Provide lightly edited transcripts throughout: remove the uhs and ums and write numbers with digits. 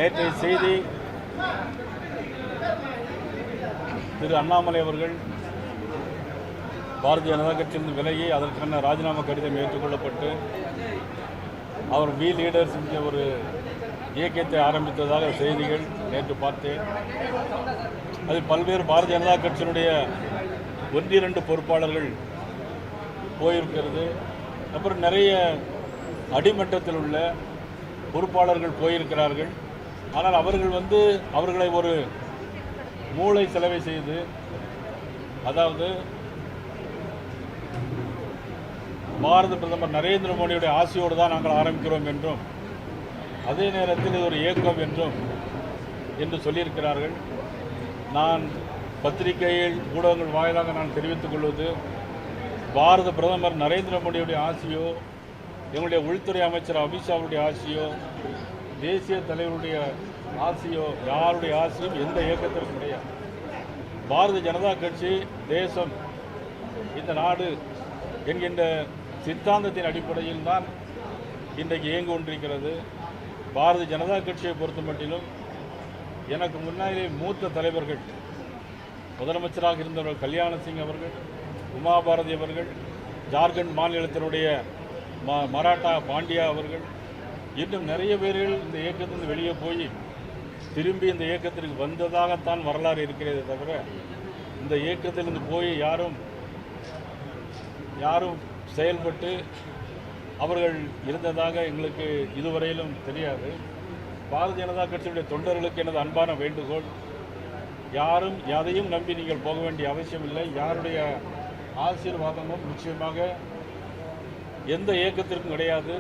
நேற்றைய செய்தி திரு அண்ணாமலை அவர்கள் பாரதிய ஜனதா கட்சியிலிருந்து விலகி அதற்கான ராஜினாமா கடிதம் ஏற்றுக்கொள்ளப்பட்டு அவர் வி லீடர்ஸ் என்ற ஒரு இயக்கத்தை ஆரம்பித்ததாக செய்திகள் நேற்று பார்த்தேன். அதில் பல்வேறு பாரதிய ஜனதா கட்சியினுடைய 1-2 பொறுப்பாளர்கள் போயிருக்கிறது. அப்புறம் நிறைய அடிமட்டத்தில் உள்ள பொறுப்பாளர்கள் போயிருக்கிறார்கள். ஆனால் அவர்கள் அவர்களை ஒரு மூளை செலவை செய்து, அதாவது பாரத பிரதமர் நரேந்திர மோடியுடைய ஆசையோடு தான் நாங்கள் ஆரம்பிக்கிறோம் என்றும் அதே நேரத்தில் இது ஒரு இயக்கம் என்று சொல்லியிருக்கிறார்கள். நான் பத்திரிகையில் ஊடகங்கள் வாயிலாக நான் தெரிவித்துக் கொள்வது, பாரத பிரதமர் நரேந்திர மோடியுடைய ஆசையோ, எங்களுடைய உள்துறை அமைச்சர் அமித்ஷாவுடைய ஆசையோ, தேசிய தலைவருடைய ஆசையோ, யாருடைய ஆசையும் எந்த இயக்கத்திற்கும் கிடையாது. பாரதிய ஜனதா கட்சி தேசம், இந்த நாடு என்கின்ற சித்தாந்தத்தின் அடிப்படையில் தான் இன்றைக்கு இயங்கி கொண்டிருக்கிறது. பாரதிய ஜனதா கட்சியை பொறுத்த மட்டிலும் எனக்கு முன்னாலே மூத்த தலைவர்கள், முதலமைச்சராக இருந்தவர்கள் கல்யாண சிங் அவர்கள், உமா பாரதி அவர்கள், ஜார்க்கண்ட் மாநிலத்தினுடைய மராட்டா பாண்டியா அவர்கள், இன்னும் நிறைய பேர்கள் இந்த இயக்கத்திலிருந்து வெளியே போய் திரும்பி இந்த இயக்கத்திற்கு வந்ததாகத்தான் வரலாறு இருக்கிறதே தவிர, இந்த இயக்கத்திலிருந்து போய் யாரும் செயல்பட்டு அவர்கள் இருந்ததாக எங்களுக்கு இதுவரையிலும் தெரியாது. பாரதிய ஜனதா கட்சியுடைய தொண்டர்களுக்கு எனது அன்பான வேண்டுகோள், யாரும் எதையும் நம்பி நீங்கள் போக வேண்டிய அவசியம் இல்லை. யாருடைய ஆசீர்வாதமும் நிச்சயமாக எந்த இயக்கத்திற்கும் கிடையாது.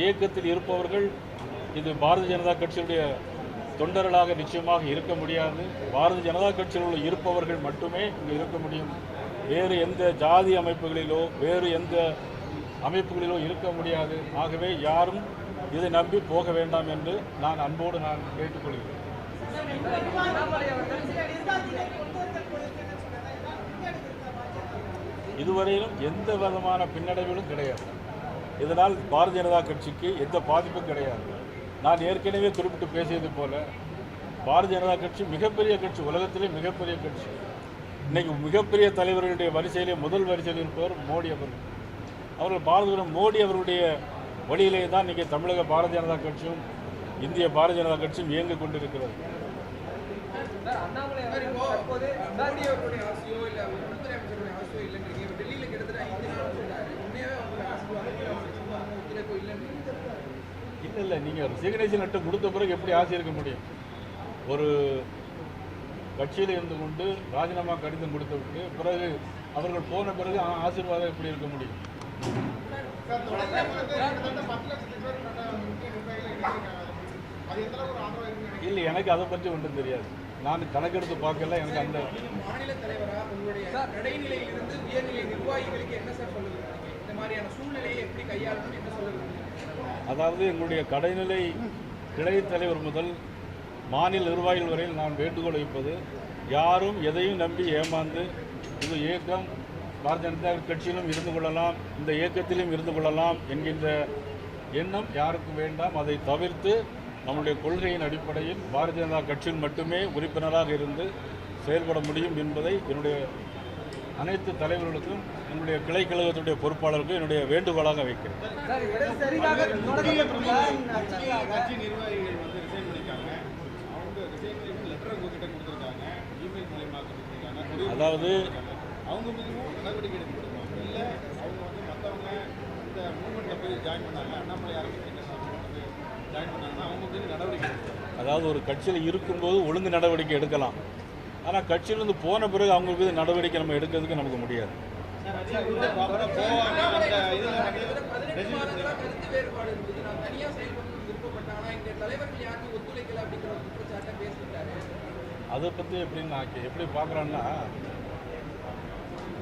இயக்கத்தில் இருப்பவர்கள் இது பாரதிய ஜனதா கட்சியுடைய தொண்டர்களாக நிச்சயமாக இருக்க முடியாது. பாரதிய ஜனதா கட்சியில் இருப்பவர்கள் மட்டுமே இங்கே இருக்க முடியும். வேறு எந்த ஜாதி அமைப்புகளிலோ வேறு எந்த அமைப்புகளிலோ இருக்க முடியாது. ஆகவே யாரும் இதை நம்பி போக வேண்டாம் என்று நான் அன்போடு கேட்டுக்கொள்கிறேன். இதுவரையிலும் எந்த விதமான பின்னடைவிலும் கிடையாது. இதனால் பாரதிய ஜனதா கட்சிக்கு எந்த பாதிப்பும் கிடையாது. நான் ஏற்கனவே குறிப்பிட்டு பேசியது போல, பாரதிய ஜனதா கட்சி மிகப்பெரிய கட்சி, உலகத்திலே மிகப்பெரிய கட்சி. இன்னைக்கு மிகப்பெரிய தலைவர்களுடைய வரிசையிலே முதல் வரிசையில் இருப்பவர் மோடி அவர்கள். பாரத மோடி அவர்களுடைய வழியிலே தான் இன்றைக்கி தமிழக பாரதிய ஜனதா கட்சியும் இந்திய பாரதிய ஜனதா கட்சியும் இயங்கிக் கொண்டிருக்கிறது. இல்லை, நீங்கள் சிக்னேச்சர் லெட்டர் கொடுத்த பிறகு எப்படி ஆசை இருக்க முடியும்? ஒரு கட்சியில் இருந்து கொண்டு ராஜினாமா கடிதம் கொடுத்துவிட்டு பிறகு அவர்கள் போன பிறகு ஆசீர்வாதம் எப்படி இருக்க முடியும்? இல்லை, எனக்கு அதை பற்றி ஒன்றும் தெரியாது. நான் கணக்கெடுத்து பார்க்கல. எனக்கு அந்த மாநில தலைவராக உங்களுடைய கடைநிலையிலிருந்து உயர்நிலை நிர்வாகிகளுக்கு என்ன சார் சொல்லுங்க? இந்த மாதிரியான சூழ்நிலையை எப்படி கையாளணும் என்ன சொல்லுங்க? அதாவது எங்களுடைய கடைநிலை கிளை தலைவர் முதல் மாநில நிர்வாகிகள் வரையில் நான் வேண்டுகோள் வைப்பது, யாரும் எதையும் நம்பி ஏமாந்து இது இயக்கம் பாரதிய ஜனதா கட்சியிலும் இருந்து கொள்ளலாம், இந்த இயக்கத்திலும் இருந்து கொள்ளலாம் என்கின்ற எண்ணம் யாருக்கும் வேண்டாம். அதை தவிர்த்து நம்முடைய கொள்கையின் அடிப்படையில் பாரதிய ஜனதா கட்சியில் மட்டுமே உறுப்பினராக இருந்து செயல்பட முடியும் என்பதை என்னுடைய அனைத்து தலைவர்களுக்கும் என்னுடைய கிளை கழகத்துடைய பொறுப்பாளர்களுக்கும் என்னுடைய வேண்டுகோளாக வைக்கிறேன். அதாவது நடவடிக்கை எடுக்கப்படுவாங்க இல்லை அவங்க மற்றவங்க இந்த மூவ்மெண்ட்டில் போய் ஜாயின் பண்ணாங்க, அண்ணாமலை ஜாயின் பண்ணாங்கன்னா அவங்க மீது நடவடிக்கை. அதாவது ஒரு கட்சியில் இருக்கும்போது ஒழுங்கு நடவடிக்கை எடுக்கலாம். ஆனால் கட்சியிலிருந்து போன பிறகு அவங்க மீது நடவடிக்கை நம்ம எடுக்கிறதுக்கு நமக்கு முடியாது. அதை பற்றி எப்படி பார்க்குறான்னா,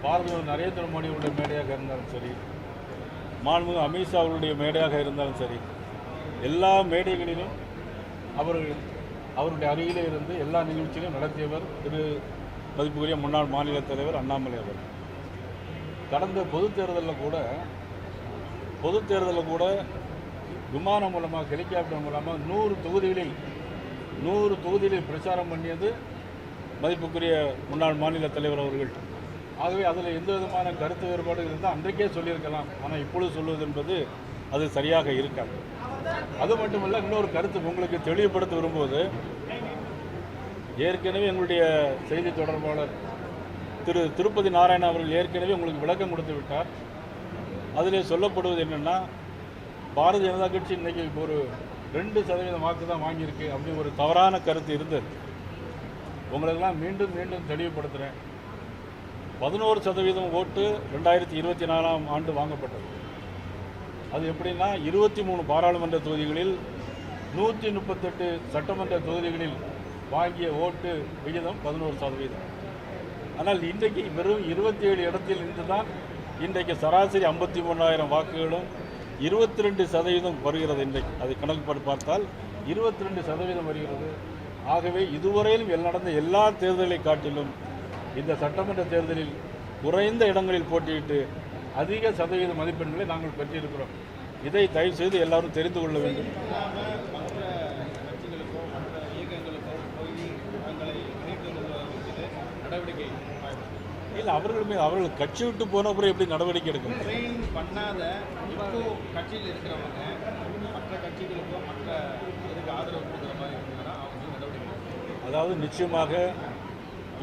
பாரத நரேந்திர மோடியுடைய மேடையாக இருந்தாலும் சரி, மாண்புமிகு அமித்ஷா அவருடைய மேடையாக இருந்தாலும் சரி, எல்லா மேடைகளிலும் அவருடைய அருகிலே இருந்து எல்லா நிகழ்ச்சியிலும் நடத்தியவர் திரு மதிப்புக்குரிய முன்னாள் மாநில தலைவர் அண்ணாமலை அவர். கடந்த பொதுத் தேர்தலில் கூட விமானம் மூலமாக ஹெலிகாப்டர் மூலமாக 100 தொகுதிகளில் 100 தொகுதிகளில் பிரச்சாரம் பண்ணியது மதிப்புக்குரிய முன்னாள் மாநில தலைவர் அவர்கள். ஆகவே அதில் எந்த விதமான கருத்து வேறுபாடு இருந்தால் அன்றைக்கே சொல்லியிருக்கலாம். ஆனால் இப்பொழுது சொல்வது என்பது அது சரியாக இருக்காது. அது மட்டுமல்ல, இன்னொரு கருத்து உங்களுக்கு தெளிவுபடுத்த விரும்புவது, ஏற்கனவே எங்களுடைய செய்தி தொடர்பாளர் திருப்பதி நாராயணன் அவர்கள் ஏற்கனவே உங்களுக்கு விளக்கம் கொடுத்து விட்டார். அதிலே சொல்லப்படுவது என்னென்னா, பாரதிய ஜனதா கட்சி இன்றைக்கி ஒரு 2% வாக்கு தான் வாங்கியிருக்கு அப்படின்னு ஒரு தவறான கருத்து இருந்தது. உங்களுக்கெல்லாம் மீண்டும் மீண்டும் தெளிவுபடுத்துகிறேன். 11% ஓட்டு 2024ஆம் ஆண்டு வாங்கப்பட்டது. அது எப்படின்னா 23 பாராளுமன்ற தொகுதிகளில் 138 சட்டமன்ற தொகுதிகளில் வாங்கிய ஓட்டு விகிதம் 11%. ஆனால் இன்றைக்கு வெறும் 27 இடத்தில் இருந்து தான் இன்றைக்கு சராசரி 53,000 வாக்குகளும் 22% வருகிறது. இன்றைக்கு அது கணக்கு பார்த்தால் 22% வருகிறது. ஆகவே இதுவரையிலும் நடந்த எல்லா தேர்தலை காட்டிலும் இந்த சட்டமன்ற தேர்தலில் குறைந்த இடங்களில் போட்டியிட்டு அதிக சதவீத மதிப்பெண்களை நாங்கள் பெற்றிருக்கிறோம். இதை தயவு செய்து எல்லாரும் தெரிந்து கொள்ள வேண்டும். இல்லை, அவர்கள் கட்சி விட்டு போன அப்புறம் எப்படி நடவடிக்கை எடுக்கணும்? பண்ணாத இப்போ கட்சியில் இருக்கிறவங்க மற்ற கட்சிகளுக்கும் மற்ற இதுக்கு ஆதரவு கொடுக்குற மாதிரி இருந்தாங்கன்னா அவங்க நடவடிக்கை. அதாவது நிச்சயமாக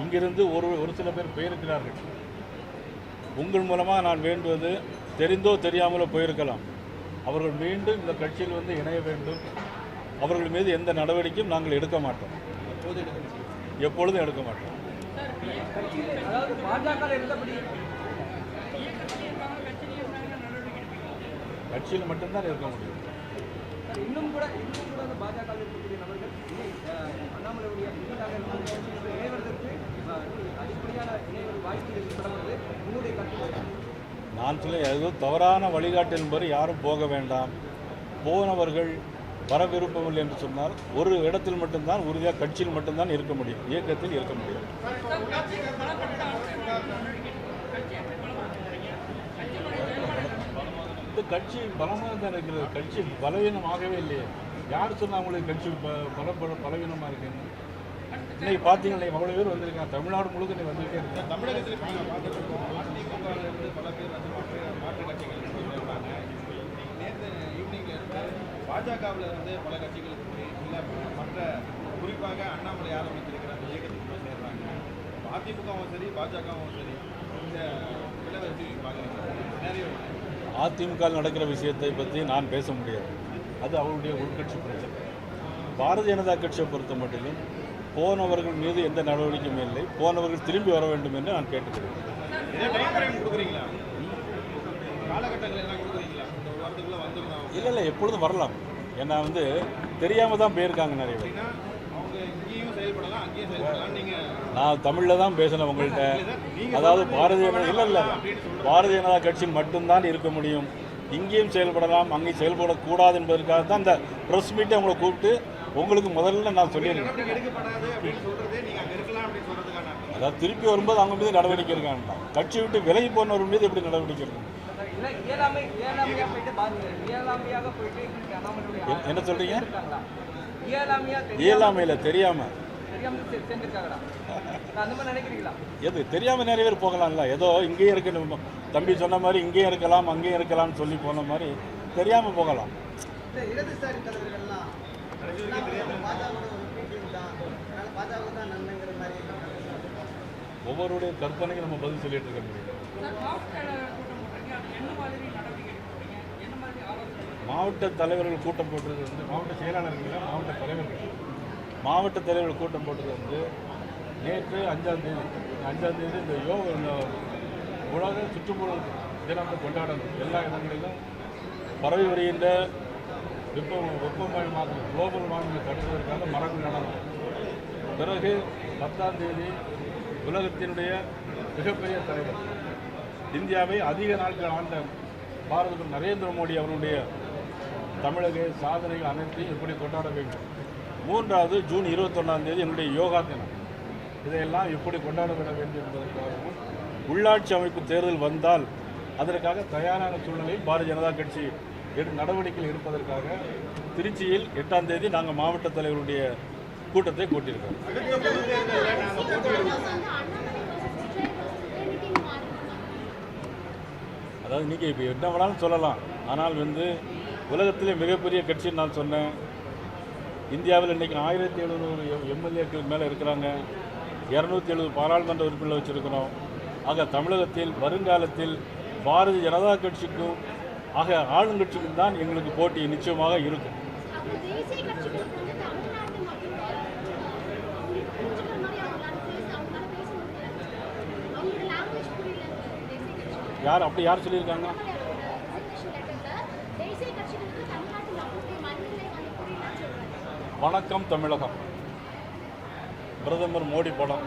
இங்கிருந்து ஒரு சில பேர் போயிருக்கிறார்கள். உங்கள் மூலமாக நான் வேண்டுவது, தெரிந்தோ தெரியாமலோ போயிருக்கலாம், அவர்கள் மீண்டும் இந்த கட்சியில் வந்து இணைய வேண்டும். அவர்கள் மீது எந்த நடவடிக்கையும் நாங்கள் எடுக்க மாட்டோம், எப்பொழுதும் எடுக்க மாட்டோம். கட்சியில் மட்டும்தான் இருக்க முடியும். இன்னும் கூட பாஜக இருக்கக்கூடிய நபர்கள் அண்ணாமலையுடைய இணைவதற்கு அதிகப்படியான வாய்ப்பு ஏற்படுவது உங்களுடைய கருத்து? நான் சொல்ல ஏதோ தவறான வழிகாட்டு என்பது யாரும் போக வேண்டாம். போனவர்கள் வர விருப்பமில்லை என்று சொன்னால் ஒரு இடத்தில் மட்டும்தான் உறுதியாக கட்சியில் மட்டும்தான் இருக்க முடியும், இயக்கத்தில் இருக்க முடியும். இந்த கட்சி பலமாக தான் இருக்கிறது. கட்சி பலவீனமாகவே இல்லையே. யார் சொன்னால் அவங்களுக்கு கட்சி பலவீனமாக இருக்குன்னு? இன்னைக்கு பார்த்தீங்கன்னா அவ்வளோ பேர் வந்திருக்காங்க. தமிழ்நாடு முழுக்க நீ வந்துகிட்டே இருக்கேன். தமிழகத்தில் அதிமுகவிலிருந்து பல பேர் வந்து மாற்று கட்சிகள் இருக்காங்க. நேற்று ஈவினிங்ல இருந்து பாஜகவில் இருந்து பல கட்சிகளுக்கு போய் இல்லை மற்ற குறிப்பாக அண்ணாமலை ஆரம்பித்திருக்கிற அந்த இயக்கத்துக்கு போய் சேர்றாங்க. அதிமுகவும் சரி பாஜகவும் சரி இந்த விளைவரசி நிறைய அதிமுக நடக்கிற விஷயத்தை பற்றி நான் பேச முடியாது. அது அவருடைய உள்கட்சி பிரச்சனை. பாரதிய ஜனதா கட்சியை பொறுத்த மட்டிலும் போனவர்கள் மீது எந்த நடவடிக்கையும் இல்லை. போனவர்கள் திரும்பி வர வேண்டும் என்று நான் கேட்டுக்கிறேன். இல்லை, எப்பொழுதும் வரலாம். ஏன்னா தெரியாமல் தான் போயிருக்காங்க நிறைய பேர். நான் தமிழில் தான் பேசினேன் உங்கள்கிட்ட. அதாவது பாரதிய ஜனதா கட்சியில் மட்டும்தான் இருக்க முடியும், இங்கேயும் செயல்படலாம் அங்கேயும் செயல்படக்கூடாது என்பதற்காக தான் இந்த ப்ரெஸ் மீட்டை உங்களை கூப்பிட்டு உங்களுக்கு முதல்ல நான் சொல்லியிருக்கேன். அதாவது திருப்பி வரும்போது அவங்க மீது நடவடிக்கை இருக்காங்க. கட்சி விட்டு விலகி போனவர் மீது எப்படி நடவடிக்கை இருக்கும்? என்ன சொல்றீங்க? இயலாமையில் தெரியாம எது தெரியாம நிறைய பேர் போகலாம்ல. ஏதோ இங்கேயும் இருக்கு, தம்பி சொன்ன மாதிரி இங்கேயும் இருக்கலாம் அங்கேயும் இருக்கலாம்னு சொல்லி போன மாதிரி தெரியாம போகலாம். ஒவ்வொருடைய கற்பனைக்கு நம்ம பதில் சொல்லிட்டு இருக்க முடியும். மாவட்ட தலைவர்கள் கூட்டம் போட்டது மாவட்ட செயலாளர்கள், மாவட்ட தலைவர்கள் கூட்டம் போட்டது நேற்று 5ஆம் தேதி இந்த உலக சுற்றுச்சூழல் தினத்தை கொண்டாடணும். எல்லா இடங்களிலும் பரவி வருகின்ற வெப்பமயமாக்கல் குளோபல் வார்மிங்கை தடுப்பதற்காக மரங்கள் நடணும். பிறகு 10ஆம் தேதி உலகத்தினுடைய மிகப்பெரிய தலைவர், இந்தியாவை அதிக நாட்கள் ஆண்ட பாரத நரேந்திர மோடி அவருடைய தமிழக சாதனைகள் அனைத்தையும் எப்படி கொண்டாட வேண்டும். 3வது ஜூன் 21ஆம் தேதி என்னுடைய யோகா தினம். இதையெல்லாம் எப்படி கொண்டாடப்பட வேண்டும் என்பதற்காகவும் உள்ளாட்சி அமைப்பு தேர்தல் வந்தால் அதற்காக தயாரான சூழ்நிலையில் பாரதிய ஜனதா கட்சி நடவடிக்கைகள் எடுப்பதற்காக திருச்சியில் 8ஆம் தேதி நாங்கள் மாவட்ட தலைவருடைய கூட்டத்தை கூட்டியிருக்காங்க. அதாவது நீங்கள் இப்போ என்ன வேணாலும் சொல்லலாம், ஆனால் உலகத்திலே மிகப்பெரிய கட்சின்னு நான் சொன்னேன். இந்தியாவில் இன்றைக்கி 1700 எம்எல்ஏக்கள் மேலே இருக்கிறாங்க, 270 பாராளுமன்ற உறுப்பினர்கள் வச்சுருக்கிறோம். ஆக தமிழகத்தில் வருங்காலத்தில் பாரதிய ஜனதா கட்சிக்கும் ஆளுங்கட்சிக்கும் தான் எங்களுக்கு போட்டி நிச்சயமாக இருக்கும். யார் சொல்லியிருக்காங்க? வணக்கம் தமிழகம், பிரதமர் மோடி படம்.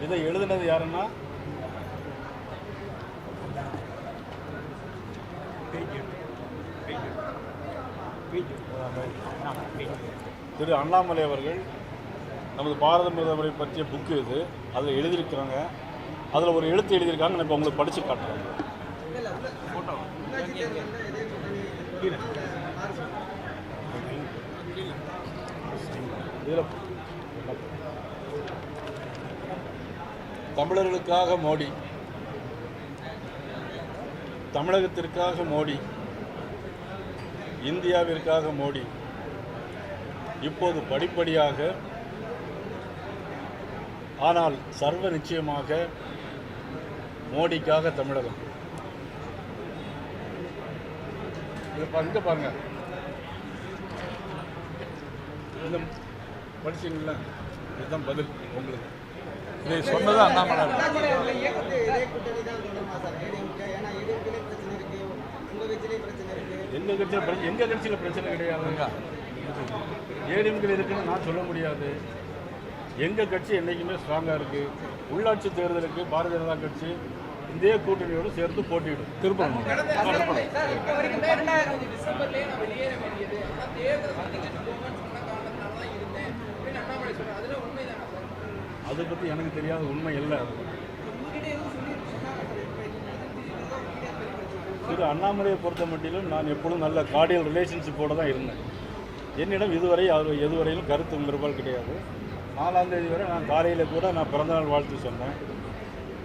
இதை எழுதினது யாருன்னா திரு அண்ணாமலை அவர்கள். நமது பாரத பிரதமரை பற்றிய புக்கு இது, அதில் எழுதியிருக்கிறாங்க. அதில் ஒரு எழுத்து எழுதியிருக்காங்க, நான் இப்போ உங்களுக்கு படித்து காட்டுறேன். இதில் தமிழர்களுக்காக மோடி, தமிழகத்திற்காக மோடி, இந்தியாவிற்காக மோடி. இப்போது படிப்படியாக ஆனால் சர்வ நிச்சயமாக மோடிக்காக தமிழகம். இங்கே பாருங்க, இந்த படிச்சீங்களா? இதுதான் பதில் உங்களுக்கு. இதை சொன்னது அண்ணாமலை. எங்கள் கட்சியில் பிரச்சனை கிடையாதுங்க. ஏடிஎம்கில் இருக்குன்னு நான் சொல்ல முடியாது. எங்கள் கட்சி என்றைக்குமே ஸ்ட்ராங்காக இருக்குது. உள்ளாட்சி தேர்தலுக்கு பாரதிய ஜனதா கட்சி இதே கூட்டணியோடு சேர்த்து போட்டியிடும். திருப்பம் அதை பற்றி எனக்கு தெரியாத உண்மை இல்லை. திரு அண்ணாமலையை பொறுத்த மட்டிலும் நான் எப்பொழுதும் நல்ல கார்டியல் ரிலேஷன்ஷிப்போடு தான் இருந்தேன். என்னிடம் இதுவரை அவர் எதுவரையிலும் கருத்து வேறுபாடு கிடையாது. 4ஆம் தேதி வரை நான் காலையில் கூட நான் பிறந்தநாள் வாழ்த்து சொன்னேன்.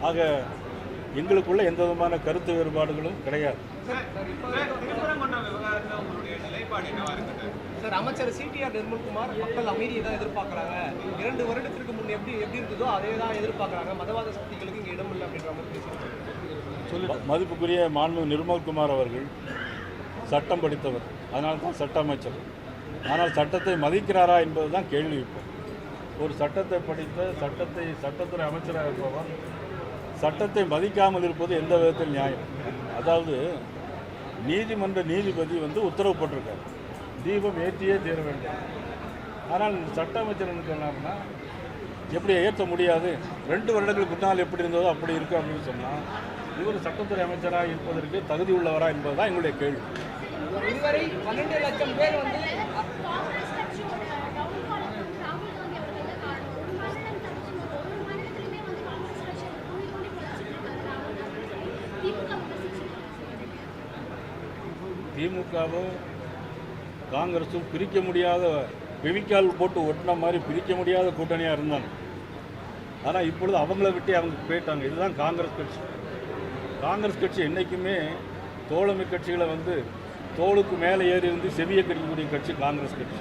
ஆக எங்களுக்குள்ள எந்த விதமான கருத்து வேறுபாடுகளும் கிடையாது. சார், அமைச்சர் CTR நிர்மல்குமார் மக்கள் அமைதியை தான் எதிர்பார்க்குறாங்க. 2 வருடத்திற்கு முன் எப்படி இருந்ததோ அதே தான் எதிர்பார்க்குறாங்க. மதவாத சக்திகளுக்கு இங்கே இடம் இல்லை அப்படின்ற மாதிரி பேசி மதிப்புக்குரிய மாண்பு நிர்மல்குமார் அவர்கள் சட்டம் படித்தவர், அதனால தான் சட்ட அமைச்சர். ஆனால் சட்டத்தை மதிக்கிறாரா என்பது தான் கேள்வி. இப்போ ஒரு சட்டத்தை படித்த சட்டத்துறை அமைச்சராக இருப்பவர் சட்டத்தை மதிக்காமல் இருப்பது எந்த விதத்தில் நியாயம்? அதாவது நீதிமன்ற நீதிபதி உத்தரவு போட்டிருக்காரு, தீபம் ஏற்றியே தீர வேண்டும். ஆனால் சட்ட அமைச்சர் என்ன சொன்னார்னா, எப்படி ஏற்ற முடியாது, 2 வருடங்களுக்கு முன்னால் எப்படி இருந்ததோ அப்படி இருக்கு அப்படின்னு சொன்னால் இவர் சட்டத்துறை அமைச்சராக இருப்பதற்கு தகுதி உள்ளவரா என்பதுதான் எங்களுடைய கேள்வி. இதுவரை 12 லட்சம் பேர் திமுகவும் காங்கிரஸும் பிரிக்க முடியாத, பெவிக்கால் போட்டு ஒட்டின மாதிரி பிரிக்க முடியாத கூட்டணியாக இருந்தாங்க. ஆனால் இப்பொழுது அவங்கள விட்டு அவங்க போயிட்டாங்க. இதுதான் காங்கிரஸ் கட்சி. காங்கிரஸ் கட்சி என்றைக்குமே தோழமை கட்சிகளை தோளுக்கு மேலே ஏறி இருந்து செவியை கடிக்கக்கூடிய கட்சி காங்கிரஸ் கட்சி.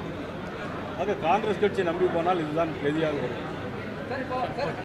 ஆக காங்கிரஸ் கட்சி நம்பி போனால் இதுதான் கதியாக வரும்.